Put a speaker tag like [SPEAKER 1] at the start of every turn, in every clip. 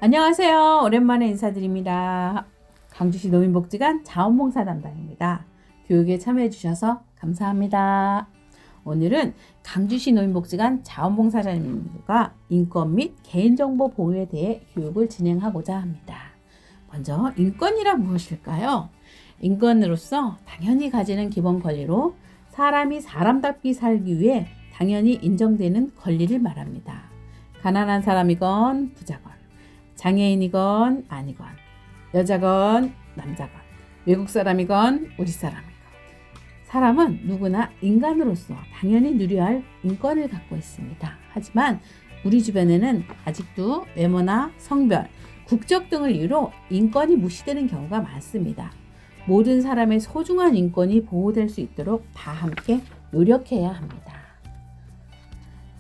[SPEAKER 1] 안녕하세요. 오랜만에 인사드립니다. 강주시 노인복지관 자원봉사 담당입니다. 교육에 참여해 주셔서 감사합니다. 오늘은 강주시 노인복지관 자원봉사자님들과 인권 및 개인정보 보호에 대해 교육을 진행하고자 합니다. 먼저 인권이란 무엇일까요? 인권으로서 당연히 가지는 기본 권리로 사람이 사람답게 살기 위해 당연히 인정되는 권리를 말합니다. 가난한 사람이건 부자건, 장애인이건 아니건, 여자건 남자건, 외국 사람이건 우리 사람이건, 사람은 누구나 인간으로서 당연히 누려야 할 인권을 갖고 있습니다. 하지만 우리 주변에는 아직도 외모나 성별, 국적 등을 이유로 인권이 무시되는 경우가 많습니다. 모든 사람의 소중한 인권이 보호될 수 있도록 다 함께 노력해야 합니다.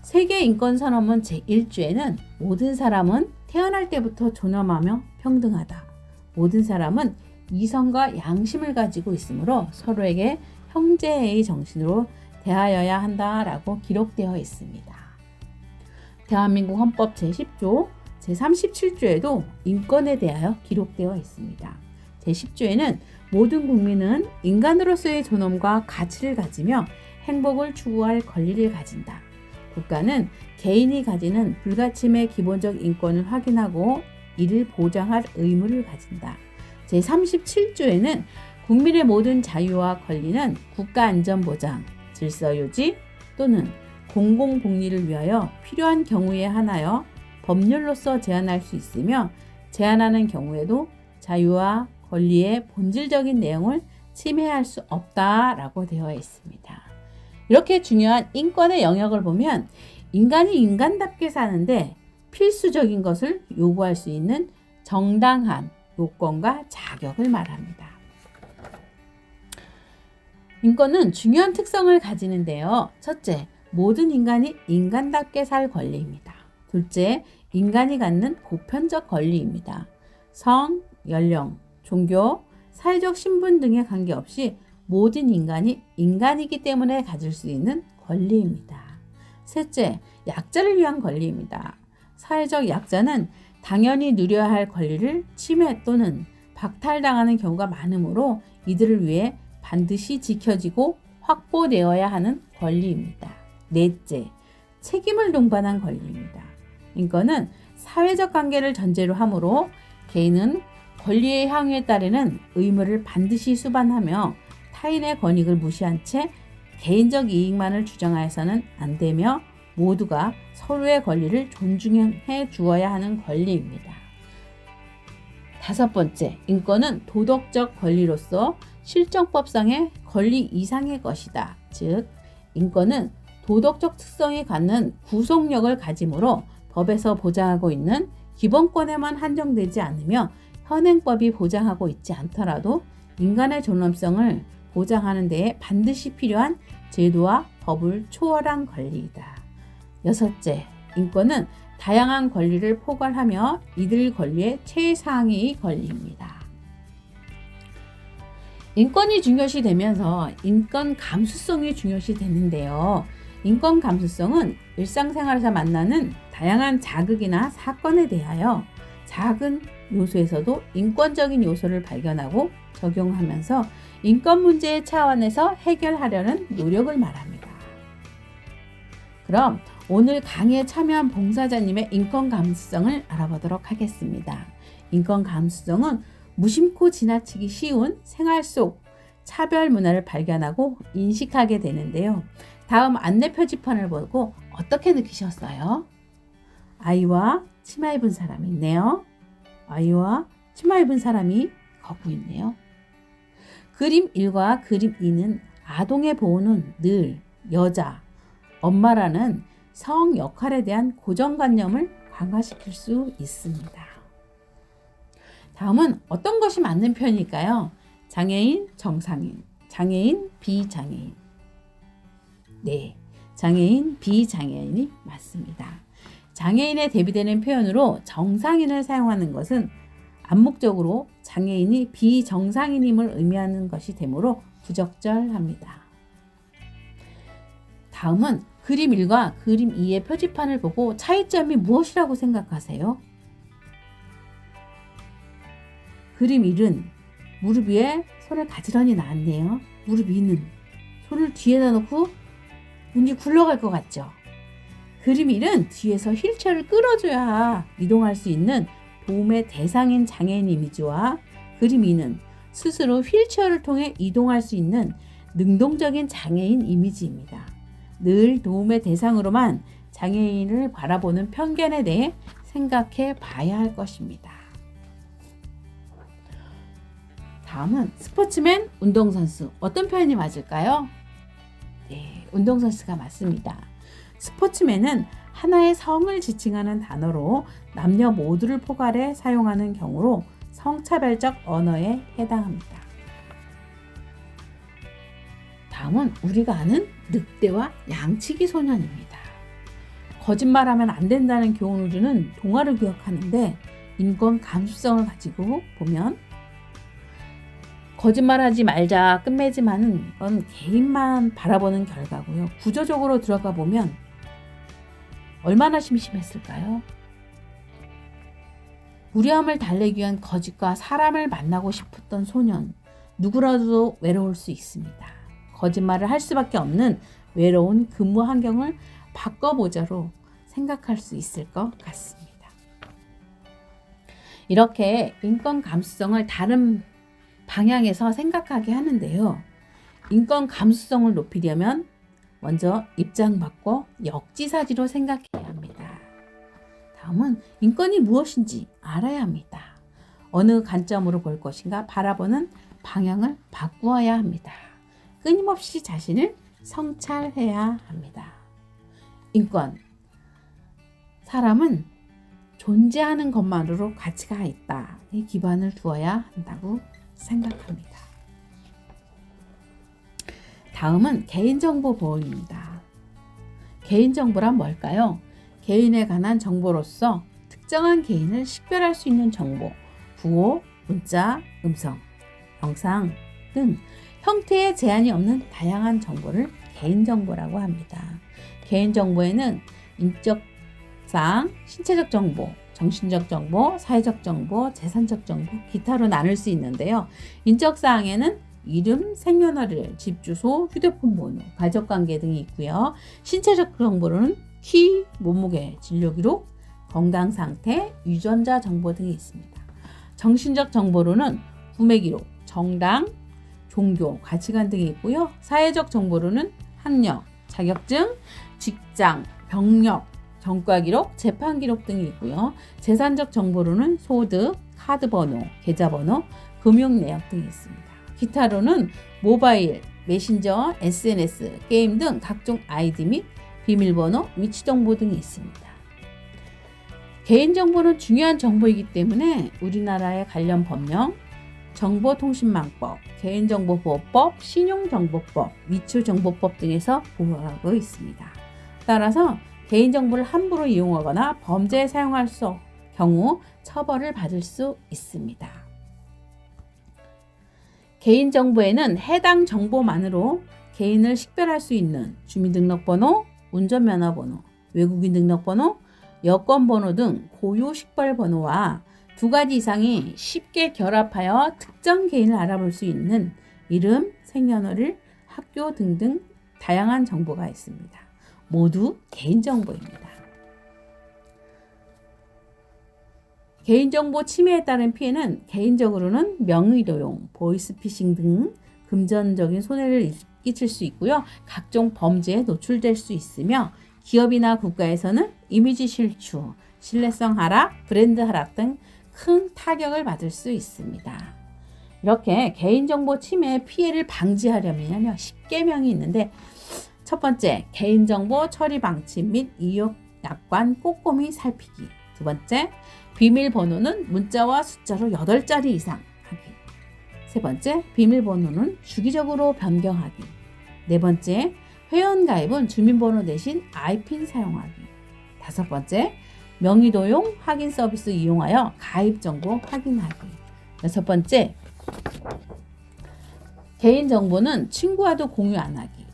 [SPEAKER 1] 세계인권선언문 제1조에는 모든 사람은 태어날 때부터 존엄하며 평등하다. 모든 사람은 이성과 양심을 가지고 있으므로 서로에게 형제의 정신으로 대하여야 한다라고 기록되어 있습니다. 대한민국 헌법 제10조, 제37조에도 인권에 대하여 기록되어 있습니다. 제10조에는 모든 국민은 인간으로서의 존엄과 가치를 가지며 행복을 추구할 권리를 가진다. 국가는 개인이 가지는 불가침의 기본적 인권을 확인하고 이를 보장할 의무를 가진다. 제37조에는 국민의 모든 자유와 권리는 국가안전보장, 질서유지 또는 공공복리를 위하여 필요한 경우에 한하여 법률로서 제한할 수 있으며 제한하는 경우에도 자유와 권리의 본질적인 내용을 침해할 수 없다라고 되어 있습니다. 이렇게 중요한 인권의 영역을 보면 인간이 인간답게 사는데 필수적인 것을 요구할 수 있는 정당한 요건과 자격을 말합니다. 인권은 중요한 특성을 가지는데요. 첫째, 모든 인간이 인간답게 살 권리입니다. 둘째, 인간이 갖는 보편적 권리입니다. 성, 연령, 종교, 사회적 신분 등에 관계없이 모든 인간이 인간이기 때문에 가질 수 있는 권리입니다. 셋째, 약자를 위한 권리입니다. 사회적 약자는 당연히 누려야 할 권리를 침해 또는 박탈당하는 경우가 많으므로 이들을 위해 반드시 지켜지고 확보되어야 하는 권리입니다. 넷째, 책임을 동반한 권리입니다. 인권은 사회적 관계를 전제로 하므로 개인은 권리의 향유에 따르는 의무를 반드시 수반하며 타인의 권익을 무시한 채 개인적 이익만을 주장하여서는 안 되며 모두가 서로의 권리를 존중해 주어야 하는 권리입니다. 다섯 번째, 인권은 도덕적 권리로서 실정법상의 권리 이상의 것이다. 즉, 인권은 도덕적 특성이 갖는 구속력을 가지므로 법에서 보장하고 있는 기본권에만 한정되지 않으며 현행법이 보장하고 있지 않더라도 인간의 존엄성을 보장하는 데에 반드시 필요한 제도와 법을 초월한 권리이다. 여섯째, 인권은 다양한 권리를 포괄하며 이들 권리의 최상위의 권리입니다. 인권이 중요시 되면서 인권 감수성이 중요시 되는데요. 인권 감수성은 일상생활에서 만나는 다양한 자극이나 사건에 대하여 작은 요소에서도 인권적인 요소를 발견하고 적용하면서 인권 문제의 차원에서 해결하려는 노력을 말합니다. 그럼 오늘 강의에 참여한 봉사자님의 인권 감수성을 알아보도록 하겠습니다. 인권 감수성은 무심코 지나치기 쉬운 생활 속 차별 문화를 발견하고 인식하게 되는데요. 다음 안내 표지판을 보고 어떻게 느끼셨어요? 아이와 치마 입은 사람이 있네요. 아이와 치마 입은 사람이 걷고 있네요. 그림 1과 그림 2는 아동의 보호는 늘 여자, 엄마라는 성 역할에 대한 고정관념을 강화시킬 수 있습니다. 다음은 어떤 것이 맞는 표현일까요? 장애인, 정상인, 장애인, 비장애인. 네, 장애인, 비장애인이 맞습니다. 장애인에 대비되는 표현으로 정상인을 사용하는 것은 암묵적으로 장애인이 비정상인임을 의미하는 것이 되므로 부적절합니다. 다음은 그림 1과 그림 2의 표지판을 보고 차이점이 무엇이라고 생각하세요? 그림 1은 무릎 위에 손을 가지런히 놨네요. 무릎 2는 손을 뒤에다 놓고 왠지 굴러갈 것 같죠? 그림 1은 뒤에서 휠체어를 끌어줘야 이동할 수 있는 도움의 대상인 장애인 이미지와 그림 2는 스스로 휠체어를 통해 이동할 수 있는 능동적인 장애인 이미지입니다. 늘 도움의 대상으로만 장애인을 바라보는 편견에 대해 생각해 봐야 할 것입니다. 다음은 스포츠맨, 운동선수. 어떤 표현이 맞을까요? 네, 운동선수가 맞습니다. 스포츠맨은 하나의 성을 지칭하는 단어로 남녀 모두를 포괄해 사용하는 경우로 성차별적 언어에 해당합니다. 다음은 우리가 아는 늑대와 양치기 소년입니다. 거짓말하면 안 된다는 교훈을 주는 동화를 기억하는데 인권 감수성을 가지고 보면 거짓말하지 말자 끝맺음하는 건 개인만 바라보는 결과고요. 구조적으로 들어가 보면 얼마나 심심했을까요? 무례함을 달래기 위한 거짓과 사람을 만나고 싶었던 소년, 누구라도 외로울 수 있습니다. 거짓말을 할 수밖에 없는 외로운 근무 환경을 바꿔보자로 생각할 수 있을 것 같습니다. 이렇게 인권 감수성을 다른 방향에서 생각하게 하는데요. 인권 감수성을 높이려면 먼저 입장 바꿔 역지사지로 생각해야 합니다. 다음은 인권이 무엇인지 알아야 합니다. 어느 관점으로 볼 것인가 바라보는 방향을 바꾸어야 합니다. 끊임없이 자신을 성찰해야 합니다. 인권. 사람은 존재하는 것만으로 가치가 있다에 기반을 두어야 한다고 생각합니다. 다음은 개인정보 보호입니다. 개인정보란 뭘까요? 개인에 관한 정보로서 특정한 개인을 식별할 수 있는 정보, 부호, 문자, 음성, 영상 등 형태에 제한이 없는 다양한 정보를 개인정보라고 합니다. 개인정보에는 인적사항, 신체적 정보, 정신적 정보, 사회적 정보, 재산적 정보, 기타로 나눌 수 있는데요. 인적사항에는 이름, 생년월일, 집 주소, 휴대폰 번호, 가족관계 등이 있고요. 신체적 정보로는 키, 몸무게, 진료기록, 건강상태, 유전자 정보 등이 있습니다. 정신적 정보로는 구매기록, 정당, 종교, 가치관 등이 있고요. 사회적 정보로는 학력, 자격증, 직장, 병력, 전과기록, 재판기록 등이 있고요. 재산적 정보로는 소득, 카드번호, 계좌번호, 금융내역 등이 있습니다. 기타로는 모바일, 메신저, SNS, 게임 등 각종 아이디 및 비밀번호, 위치정보 등이 있습니다. 개인정보는 중요한 정보이기 때문에 우리나라의 관련 법령, 정보통신망법, 개인정보보호법, 신용정보법, 위치정보법 등에서 보호하고 있습니다. 따라서 개인정보를 함부로 이용하거나 범죄에 사용할 경우 처벌을 받을 수 있습니다. 개인정보에는 해당 정보만으로 개인을 식별할 수 있는 주민등록번호, 운전면허번호, 외국인 등록번호, 여권번호 등 고유 식별번호와 2가지 이상이 쉽게 결합하여 특정 개인을 알아볼 수 있는 이름, 생년월일, 학교 등등 다양한 정보가 있습니다. 모두 개인정보입니다. 개인정보 침해에 따른 피해는 개인적으로는 명의도용, 보이스피싱 등 금전적인 손해를 끼칠 수 있고요. 각종 범죄에 노출될 수 있으며 기업이나 국가에서는 이미지 실추, 신뢰성 하락, 브랜드 하락 등 큰 타격을 받을 수 있습니다. 이렇게 개인정보 침해 피해를 방지하려면 10계명이 있는데 첫 번째, 개인정보 처리 방침 및 이용 약관 꼼꼼히 살피기. 두 번째, 비밀번호는 문자와 숫자로 8자리 이상 하기. 세 번째, 비밀번호는 주기적으로 변경하기. 네 번째, 회원가입은 주민번호 대신 아이핀 사용하기. 다섯 번째, 명의도용 확인 서비스 이용하여 가입정보 확인하기. 여섯 번째, 개인정보는 친구와도 공유 안 하기.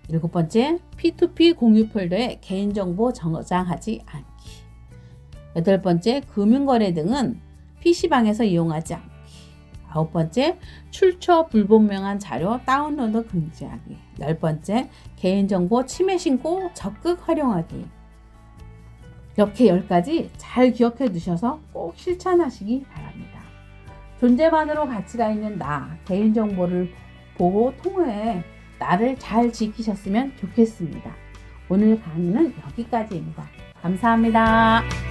[SPEAKER 1] 일곱 번째, P2P 공유 폴더에 개인정보 저장하지 않기. 여덟 번째, 금융거래 등은 PC방에서 이용하지 않기. 9번째, 출처 불분명한 자료 다운로드 금지하기. 10번째, 개인정보 침해 신고 적극 활용하기. 이렇게 10가지 잘 기억해 두셔서 꼭 실천하시기 바랍니다. 존재만으로 가치가 있는 나, 개인정보를 보고 통해 나를 잘 지키셨으면 좋겠습니다. 오늘 강의는 여기까지입니다. 감사합니다.